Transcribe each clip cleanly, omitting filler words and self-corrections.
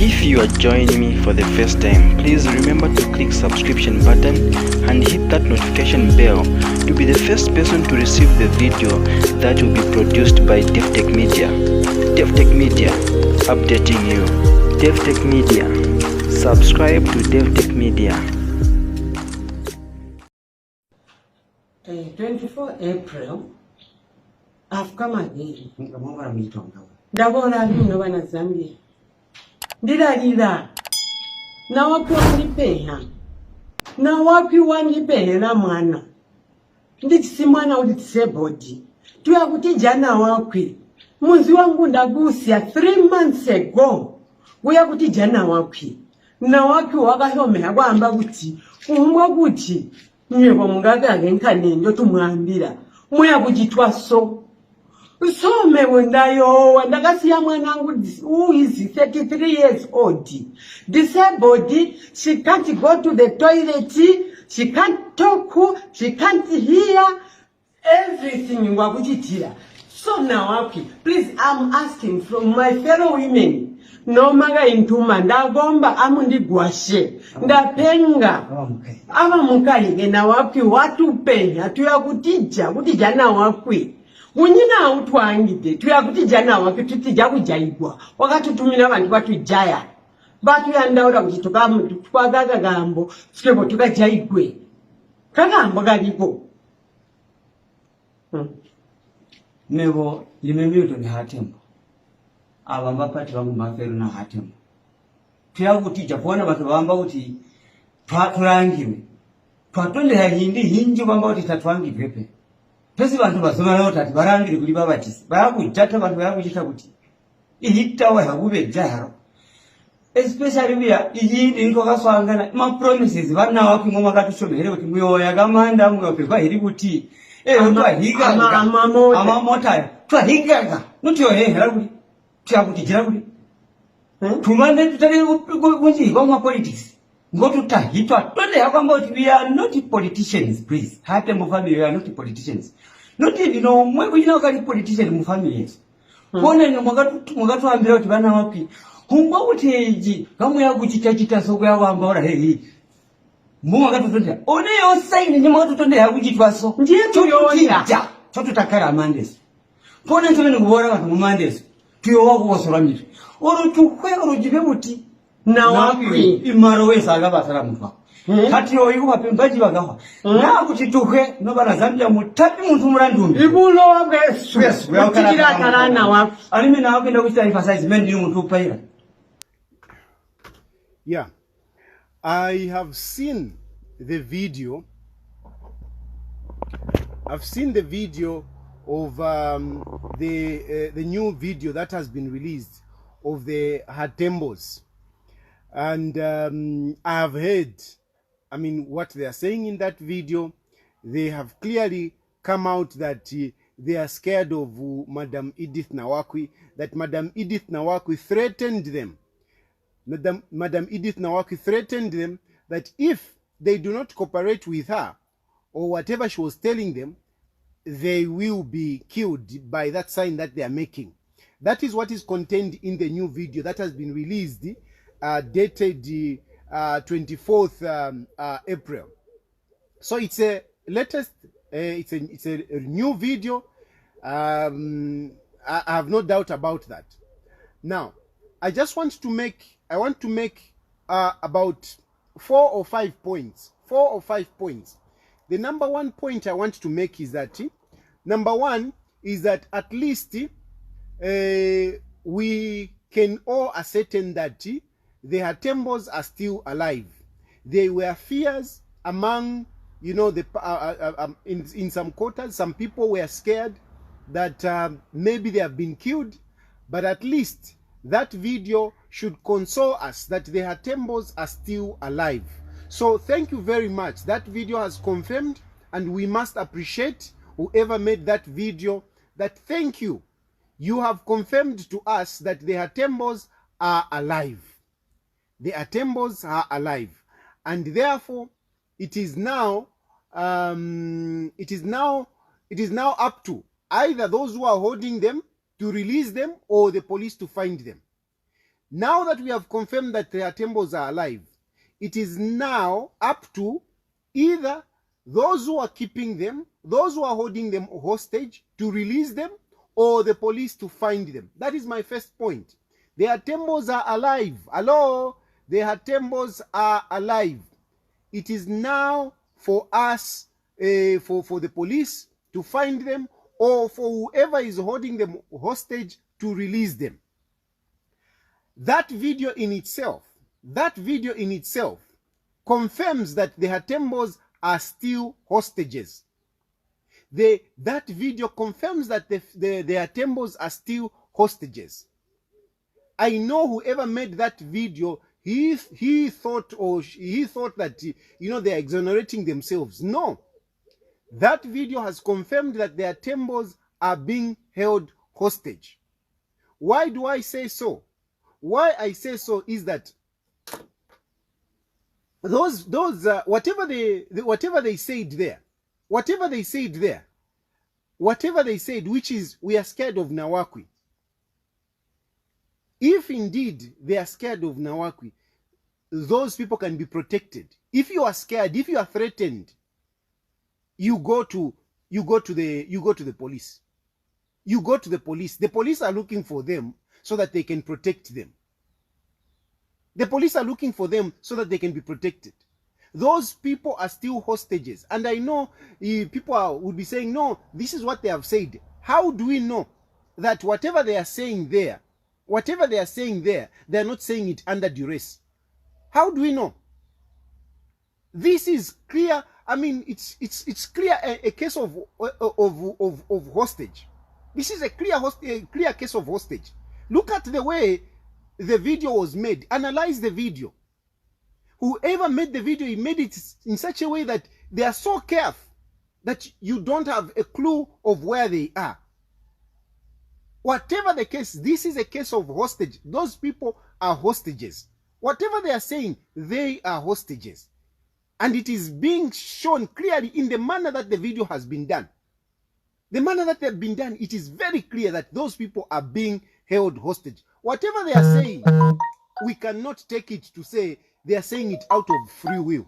If you are joining me for the first time, please remember to click subscription button and hit that notification bell to be the first person to receive the video that will be produced by Davi-tech-media. Davi-tech-media, updating you. Davi-tech-media, subscribe to Davi-tech-media. 24 April, I've come again. Ndabona bino bana Zambia. Ndira. Na wapi wandipeha. Na wapi wandipeha mwana. Nditisi mwana uditise body. Tuya kuti jana wakwi. Muzi wangu ndagusia 3 months ago. Uya kuti jana wakwi. Na wapi wakahome agwamba kuti. Umwa kuti. Nyebo mungaga ngenkane ndo tumwambira. Muya kujitwa so mewendayo ndakasiya mwanangu who is 33 years old, disabled. She can't go to the toilet, she can't talk, she can't hear everything wakujitira. So now please, I'm asking from my fellow women, no maga intuma ndagomba amundigwashe ndapenga ava mukaige na wapi watu penya kutija na wapi unyina utwangide tuyakutijana wake tutija kujaigwa wakatutumira abantu batujaya batu yandaura kuti twagaga gambo sikebo tukajaigwe kagambo galipo Nebo limemyuto ni Hatembo abamba pati bangu maferu na Hatembo tuyakutija kuona batu bamba kuti twaturangiwe twatonde hindi hinji bamba kuti tatwangibwe pe pesi bantu basoma leo tati barangire kuli babatisi bayakujata bantu bayakuchita kuti ihitawe hakube jaharo especially via iyi ndo kaswangana ma promises bana wako ngoma katushomere kuti muyo yakamanda muyo pepa iri kuti twahiga ama mota twahiga nutiyo hera kuti tuyakutijira kuti tumane tutari kunzi kwa politics ngoto tahitwa tonde yakwamba kuti we are not politicians, please. Hatembo family, we are not politicians. Not even no mwe kujina wakali politician mu family yesu. Kone ni mwagatu ambira kuti bana wapi humba uteji kamu ya kuchita soko ya wamba ora hei mwagatu tonde one yo sign ni mwagatu tonde ya kujitwa so ndiye tuyoya choto takara amandeso kone ntone ni kubora kati mu mandeso tuyo wako wasora mitu oro tukwe oro jibe buti na wapi imaro wesa agabasara mutwa kati oyiku bapembaji bagawa na kuchituke no bana Zambia mutapi muntu murandumbi ibulo wabe yes kujira karana wapi alimi na wakenda kuchita emphasize men ni muntu upaira. Yeah, I have seen the video. I've seen the video of the new video that has been released of the Hatembos. And I have heard, I mean, what they are saying in that video. They have clearly come out that they are scared of Madam Edith Nawakwi, that Madam Edith Nawakwi threatened them. Madam Edith Nawakwi threatened them that if they do not cooperate with her, or whatever she was telling them, they will be killed by that sign that they are making. That is what is contained in the new video that has been released, dated 24th April. So it's a latest, it's a new video. I have no doubt about that. Now, I just want to make, about 4 or 5 points. 4 or 5 points. The number one point I want to make is that, number one is that at least we can all ascertain that the Hatembos are still alive. There were fears among, you know, the in some quarters. Some people were scared that maybe they have been killed, but at least that video should console us that the Hatembos are still alive. So thank you very much. That video has confirmed, and we must appreciate whoever made that video. That thank you. You have confirmed to us that the Hatembos are alive. The Hatembos are alive, and therefore it is now up to either those who are holding them to release them or the police to find them. Now that we have confirmed that the Hatembos are alive, it is now up to either those who are keeping them, those who are holding them hostage, to release them, or the police to find them. That is my first point. The Hatembos are alive. Hello? The Hatembos are alive. It is now for us, for the police to find them, or for whoever is holding them hostage to release them. That video in itself confirms that the Hatembos are still hostages. That video confirms that the Hatembos are still hostages. I know whoever made that video, he thought that, they are exonerating themselves. No. That video has confirmed that the Hatembos are being held hostage. Why do I say so? Why I say so is that whatever they said there, which is, we are scared of Nawakwi. If indeed they are scared of Nawakwi, those people can be protected. If you are scared, if you are threatened, you go to the police. You go to the police. The police are looking for them so that they can protect them. The police are looking for them so that they can be protected. Those people are still hostages. And I know people would be saying, no, this is what they have said. How do we know that whatever they are saying there, they're not saying it under duress? How do we know? This is clear. I mean, it's clear a case of hostage. This is a clear case of hostage. Look at the way the video was made. Analyze the video. Whoever made the video, he made it in such a way that they are so careful that you don't have a clue of where they are. Whatever the case, this is a case of hostage. Those people are hostages. Whatever they are saying, they are hostages. And it is being shown clearly in the manner that the video has been done. The manner that they've been done, it is very clear that those people are being held hostage. Whatever they are saying, we cannot take it to say they are saying it out of free will.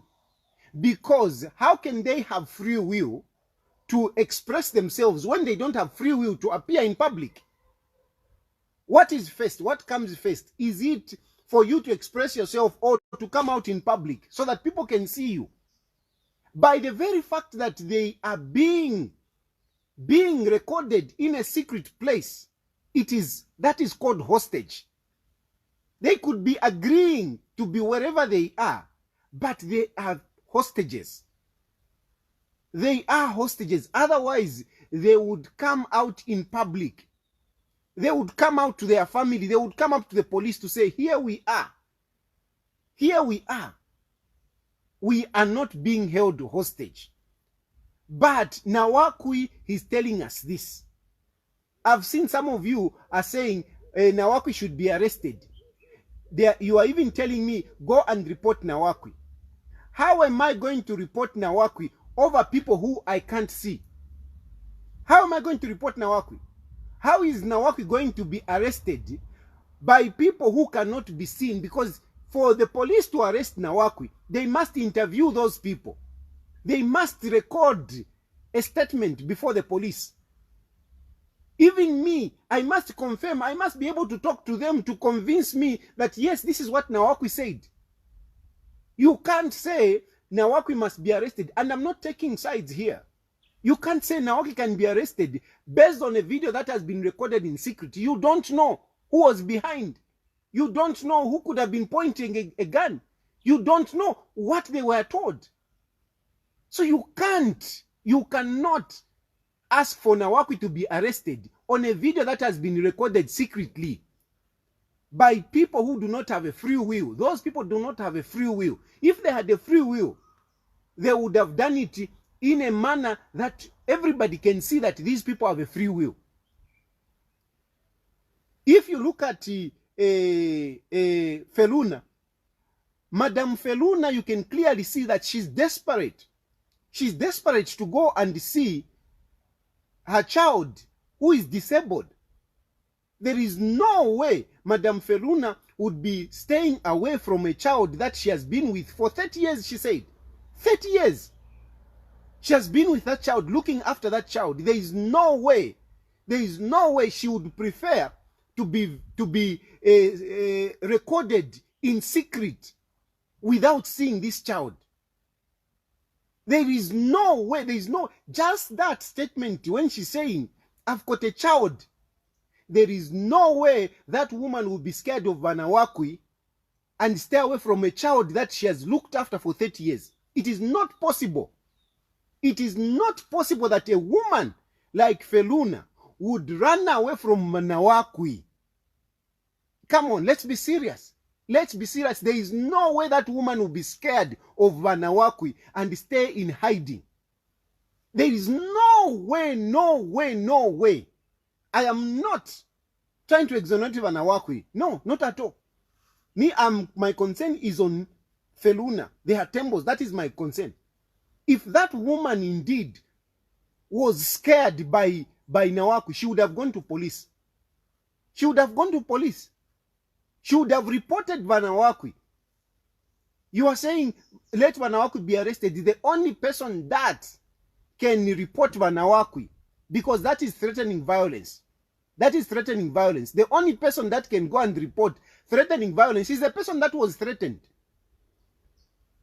Because how can they have free will to express themselves when they don't have free will to appear in public? What is first? What comes first? Is it for you to express yourself or to come out in public so that people can see you? By the very fact that they are being recorded in a secret place, that is called hostage. They could be agreeing to be wherever they are, but they are hostages. They are hostages. Otherwise, they would come out in public. They would come out to their family. They would come up to the police to say, here we are. Here we are. We are not being held hostage. But Nawakwi is telling us this. I've seen some of you are saying Nawakwi should be arrested. You are even telling me, go and report Nawakwi. How am I going to report Nawakwi over people who I can't see? How am I going to report Nawakwi? How is Nawakwi going to be arrested by people who cannot be seen? Because for the police to arrest Nawakwi, they must interview those people. They must record a statement before the police. Even me, I must confirm, I must be able to talk to them to convince me that yes, this is what Nawakwi said. You can't say Nawakwi must be arrested, and I'm not taking sides here. You can't say Nawakwi can be arrested based on a video that has been recorded in secret. You don't know who was behind. You don't know who could have been pointing a gun. You don't know what they were told. So you cannot ask for Nawakwi to be arrested on a video that has been recorded secretly by people who do not have a free will. Those people do not have a free will. If they had a free will, they would have done it in a manner that everybody can see that these people have a free will. If you look at Feluna, Madam Feluna, you can clearly see that she's desperate. She's desperate to go and see her child who is disabled. There is no way Madam Feluna would be staying away from a child that she has been with for 30 years, she said. 30 years. She has been with that child, looking after that child. There is no way she would prefer to be recorded in secret without seeing this child. There is no way, just that statement when she's saying, I've got a child, there is no way that woman will be scared of Vanawakwi and stay away from a child that she has looked after for 30 years. It is not possible. It is not possible that a woman like Feluna would run away from Vanawakwi. Come on, let's be serious. Let's be serious. There is no way that woman will be scared of Vanawakwi and stay in hiding. There is no way, no way, no way. I am not trying to exonerate Vanawakwi. No, not at all. My concern is on Feluna, the Hatembos. That is my concern. If that woman indeed was scared by Nawakwi, she would have gone to police. She would have gone to police. She would have reported Vanawakwi. You are saying, let Vanawakwi be arrested. The only person that can report Vanawakwi, because that is threatening violence. That is threatening violence. The only person that can go and report threatening violence is the person that was threatened.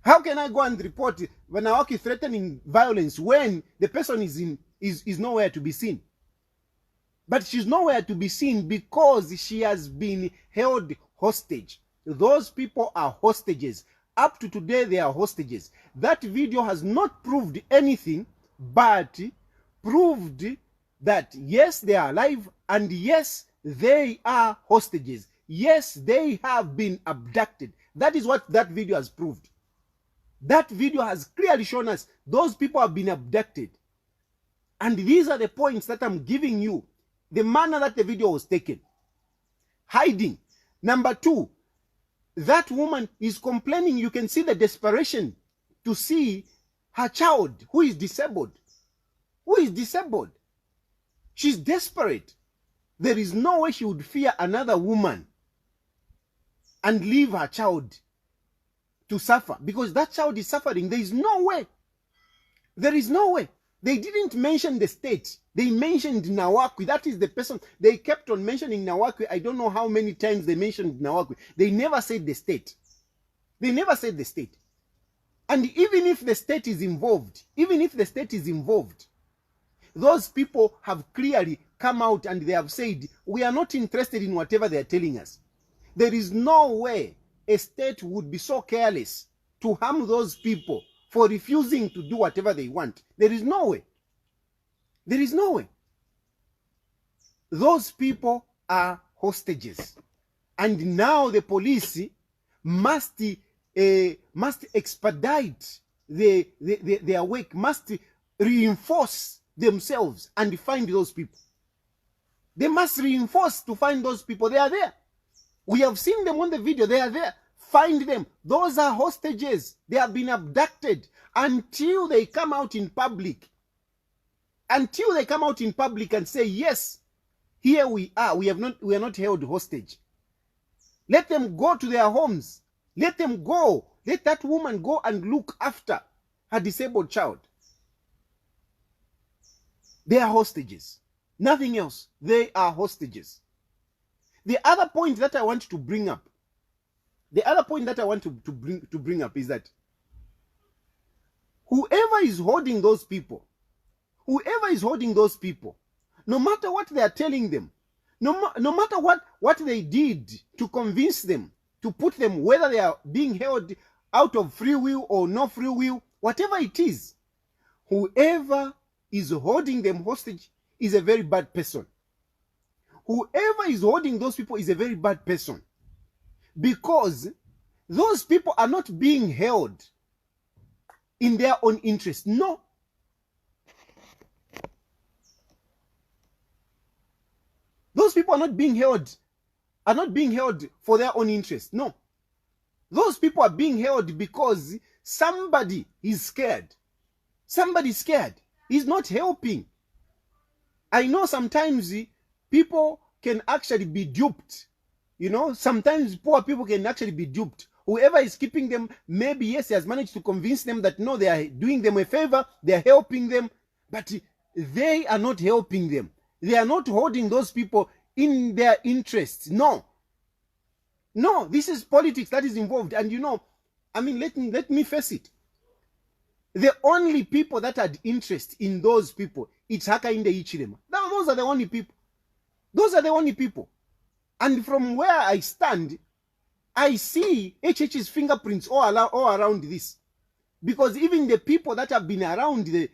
How can I go and report Vanawakwi threatening violence when the person is nowhere to be seen? But she's nowhere to be seen because she has been held hostage. Those people are hostages. Up to today, they are hostages. That video has not proved anything, but proved that yes, they are alive, and yes, they are hostages. Yes, they have been abducted. That is what that video has proved. That video has clearly shown us those people have been abducted. And these are the points that I'm giving you. The manner that the video was taken. Hiding. Number two, that woman is complaining. You can see the desperation to see her child who is disabled. Who is disabled? She's desperate. There is no way she would fear another woman and leave her child to suffer, because that child is suffering. There is no way. There is no way. They didn't mention the state. They mentioned Nawakwi. That is the person. They kept on mentioning Nawakwi. I don't know how many times they mentioned Nawakwi. They never said the state. They never said the state. And even if the state is involved, those people have clearly come out and they have said, we are not interested in whatever they are telling us. There is no way a state would be so careless to harm those people for refusing to do whatever they want. There is no way. There is no way. Those people are hostages. And now the police must expedite their work, must reinforce themselves and find those people. They must reinforce to find those people. They are there. We have seen them on the video. They are there. Find them. Those are hostages. They have been abducted until they come out in public. Until they come out in public and say, yes, here we are. We are not held hostage. Let them go to their homes. Let them go. Let that woman go and look after her disabled child. They are hostages. Nothing else. They are hostages. The other point that I want to bring up, bring up is that whoever is holding those people, no matter what they are telling them, no matter what they did to convince them, to put them, whether they are being held out of free will or no free will, whatever it is, whoever is holding them hostage is a very bad person. Whoever is holding those people is a very bad person. Because those people are not being held in their own interest. No. Those people are not being held for their own interest. No. Those people are being held because somebody is scared. Somebody is scared. He's not helping. I know sometimes people can actually be duped You know, sometimes poor people can actually be duped. Whoever is keeping them, maybe, yes, he has managed to convince them that, no, they are doing them a favor, they are helping them, but they are not helping them. They are not holding those people in their interests. No. No, this is politics that is involved. And, you know, I mean, let me face it. The only people that had interest in those people, it's Hakainde Hichilema. Now, those are the only people. Those are the only people. And from where I stand, I see HH's fingerprints all around this. Because even the people that have been around the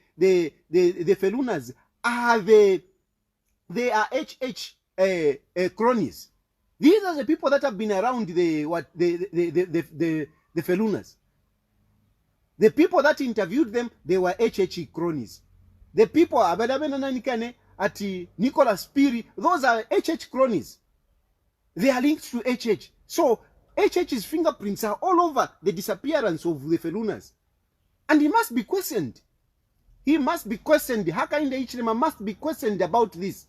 Felunas are they are HH cronies. These are the people that have been around the Felunas. The people that interviewed them, they were HH cronies. The people at Nicholas Piri, those are HH cronies. They are linked to HH. So HH's fingerprints are all over the disappearance of the Felunas. And he must be questioned. He must be questioned. Hakainde Hichilema must be questioned about this.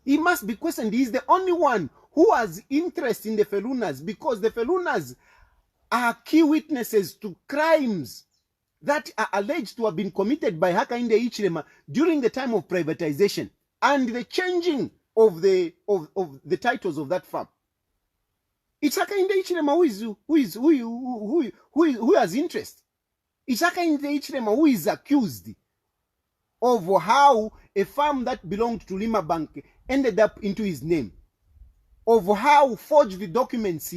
He must be questioned. He is the only one who has interest in the Felunas, because the Felunas are key witnesses to crimes that are alleged to have been committed by Hakainde Hichilema during the time of privatization and the changing of the titles of that farm. It's Hakainde Hichilema who has interest. It's Hakainde Hichilema who is accused of how a farm that belonged to Lima Bank ended up into his name, of how forged documents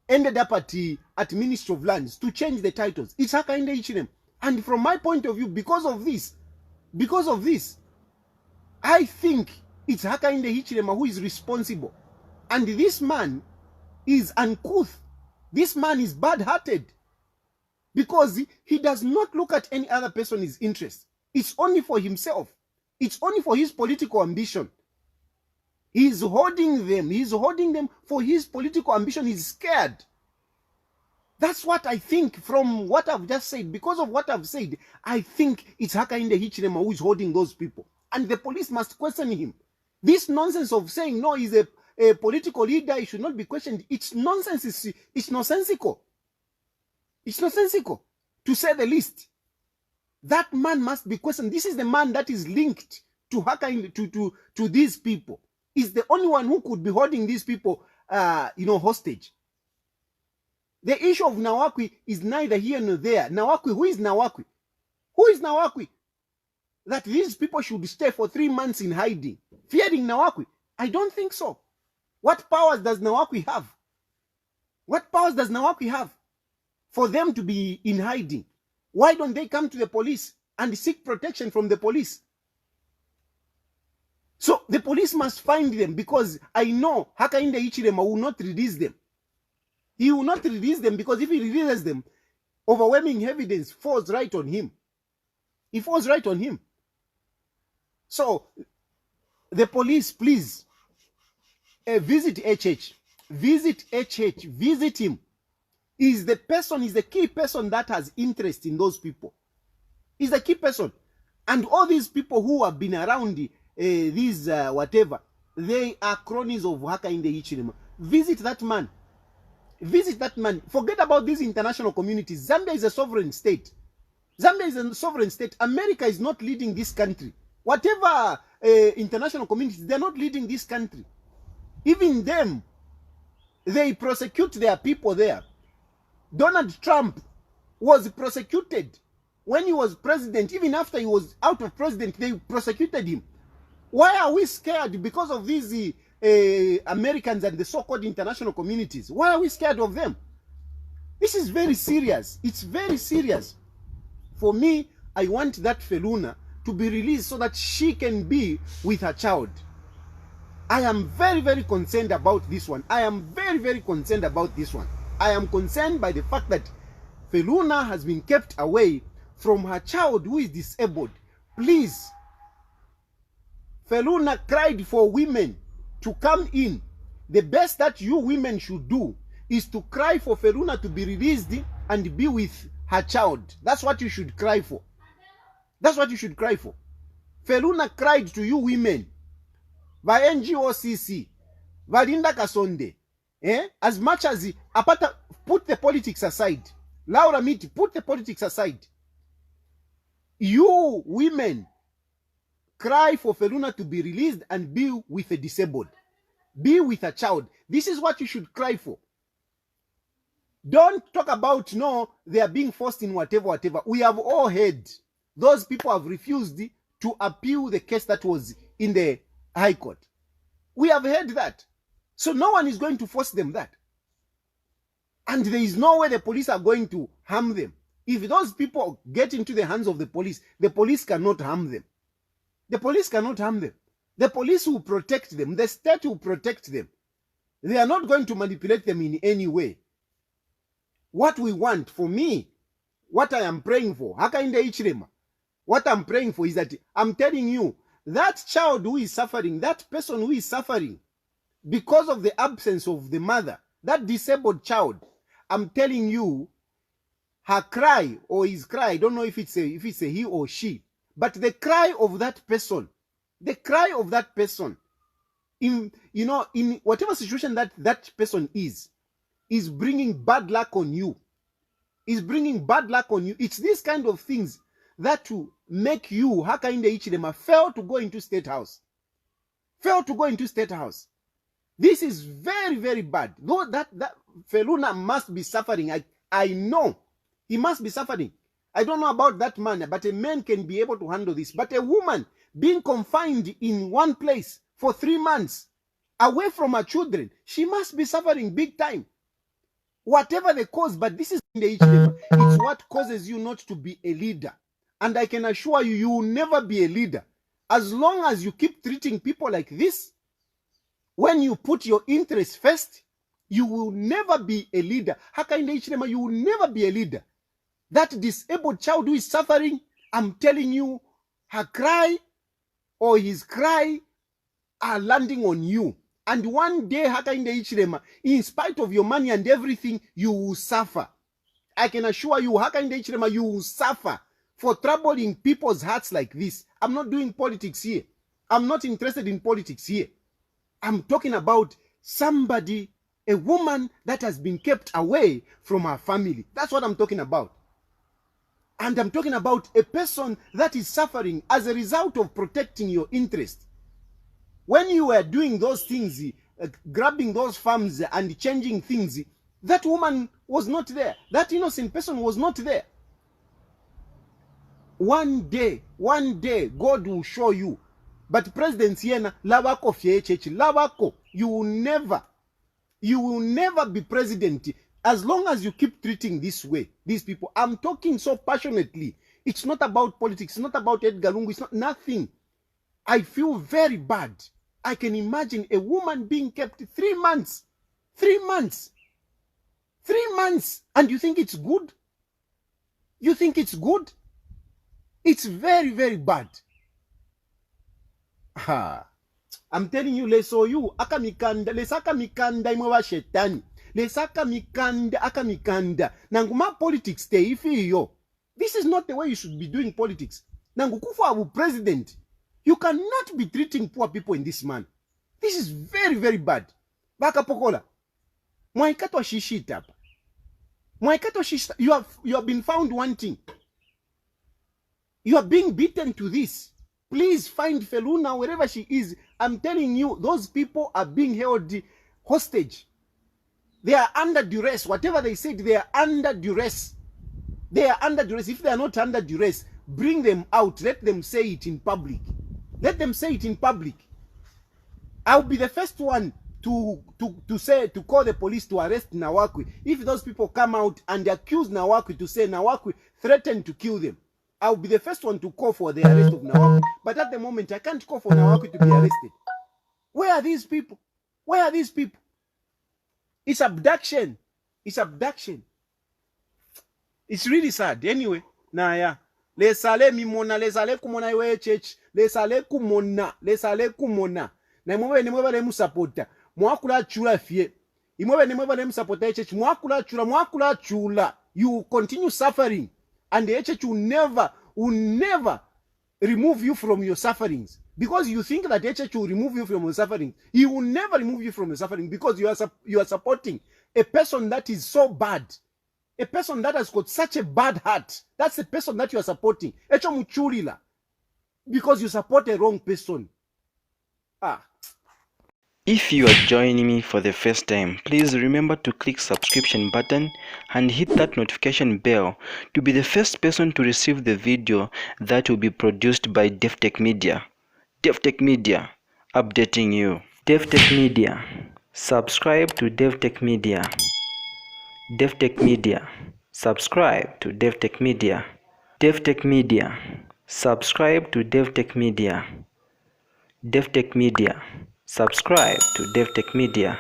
ended up at Ministry of Lands to change the titles. It's Hakainde Hichilema. And from my point of view, because of this, I think it's Hakainde Hichilema who is responsible. And this man is uncouth. This man is bad-hearted. Because he does not look at any other person's interest. It's only for himself. It's only for his political ambition. He's holding them. He's holding them for his political ambition. He's scared. That's what I think from what I've just said. Because of what I've said, I think it's Hakainde Hichilema who is holding those people. And the police must question him. This nonsense of saying, no, he's a political leader, he should not be questioned. It's nonsense. It's nonsensical. It's nonsensical, to say the least. That man must be questioned. This is the man that is linked to Hakainde, to these people. Is the only one who could be holding these people, hostage. The issue of Nawakwi is neither here nor there. Nawakwi, who is Nawakwi? Who is Nawakwi? That these people should stay for 3 months in hiding, fearing Nawakwi? I don't think so. What powers does Nawakwi have? What powers does Nawakwi have for them to be in hiding? Why don't they come to the police and seek protection from the police? So the police must find them, because I know Hakainde Hichilema will not release them. He will not release them, because if he releases them, overwhelming evidence falls right on him. It falls right on him. So the police, please, visit HH. Visit HH. Visit him. He's the key person that has interest in those people. He's the key person. And all these people who have been around whatever, they are cronies of Hakainde Hichilema. Visit that man. Visit that man. Forget about these international communities. Zambia is a sovereign state. Zambia is a sovereign state. America is not leading this country. Whatever international communities, they're not leading this country. Even them, they prosecute their people there. Donald Trump was prosecuted when he was president. Even after he was out of president, they prosecuted him. Why are we scared because of these Americans and the so-called international communities? Why are we scared of them? This is very serious. It's very serious. For me, I want that Feluna to be released so that she can be with her child. I am very, very concerned about this one. I am very, very concerned about this one. I am concerned by the fact that Feluna has been kept away from her child who is disabled. Please, Feluna cried for women to come in. The best that you women should do is to cry for Feluna to be released and be with her child. That's what you should cry for. That's what you should cry for. Feluna cried to you women. By NGOCC, Valinda Kasonde, As much as apata, put the politics aside. Laura Miti, put the politics aside. You women cry for Feluna to be released and be with a disabled. Be with a child. This is what you should cry for. Don't talk about, no, they are being forced in whatever. We have all heard. Those people have refused to appeal the case that was in the High Court. We have heard that. So no one is going to force them that. And there is no way the police are going to harm them. If those people get into the hands of the police cannot harm them. The police cannot harm them. The police will protect them. The state will protect them. They are not going to manipulate them in any way. What we want, for me, what I am praying for, what I'm praying for is that I'm telling you, that child who is suffering, that person who is suffering because of the absence of the mother, that disabled child, I'm telling you, her cry or his cry, I don't know if it's a he or she, but the cry of that person, in whatever situation that person is bringing bad luck on you. It's these kind of things that will make you, fail to go into state house. This is very, very bad. Though that Feluna must be suffering. I know he must be suffering. I don't know about that man, but a man can be able to handle this. But a woman being confined in one place for 3 months, away from her children, she must be suffering big time. Whatever the cause, but this is in the HDM. It's what causes you not to be a leader. And I can assure you, you will never be a leader. As long as you keep treating people like this, when you put your interests first, you will never be a leader. You will never be a leader. That disabled child who is suffering, I'm telling you, her cry or his cry are landing on you. And one day, in spite of your money and everything, you will suffer. I can assure you, you will suffer for troubling people's hearts like this. I'm not doing politics here. I'm not interested in politics here. I'm talking about somebody, a woman that has been kept away from her family. That's what I'm talking about. And I'm talking about a person that is suffering as a result of protecting your interest. When you were doing those things, grabbing those farms and changing things, that woman was not there. That innocent person was not there. One day, God will show you. But President Siena, Lavako Fiechechi, Lavako, you will never be president as long as you keep treating this way, these people. I'm talking so passionately. It's not about politics. It's not about Edgar Lungu. It's not nothing. I feel very bad. I can imagine a woman being kept 3 months. 3 months. 3 months. And you think it's good? You think it's good? It's very, very bad. I'm telling you, lesoyu akamikanda, lesaka mikanda imwa shetani. Lesaka mikanda akamikanda. Nanguma politics te ifi yo. This is not the way you should be doing politics. Nangukufu abu president. You cannot be treating poor people in this manner. This is very, very bad. Baka pokola. Mwaikato shishita. Mwaikato shishita. You have been found wanting. You are being beaten to this. Please find Feluna wherever she is. I'm telling you, those people are being held hostage. They are under duress. Whatever they said, they are under duress. They are under duress. If they are not under duress, bring them out. Let them say it in public. Let them say it in public. I'll be the first one to call the police to arrest Nawakwi. If those people come out and accuse Nawakwi to say Nawakwi threatened to kill them, I'll be the first one to call for the arrest of Nawakwi. But at the moment, I can't call for Nawakwi to be arrested. Where are these people? Where are these people? It's abduction. It's abduction. It's really sad. Anyway, Naya. Lesale mimona, lesale kumona iwe church, lesale kumona. Na mwewe le musapota. Mwakula chula fie. Imwewe le musapota church, mwakula chula. You continue suffering. And the church will never remove you from your sufferings. because you think that HH will remove you from your suffering. He will never remove you from your suffering, because you are supporting a person that is so bad, a person that has got such a bad heart. That's the person that you are supporting. Echo muchulila, because you support a wrong person. If you are joining me for the first time, please remember to click subscription button and hit that notification bell to be the first person to receive the video that will be produced by Davi-tech-media. Davi-tech-media, updating you. Davi-tech-media, subscribe to Davi-tech-media. Davi-tech-media, subscribe to Davi-tech-media. Davi-tech-media, subscribe to Davi-tech-media. Davi-tech-media, subscribe to Davi-tech-media.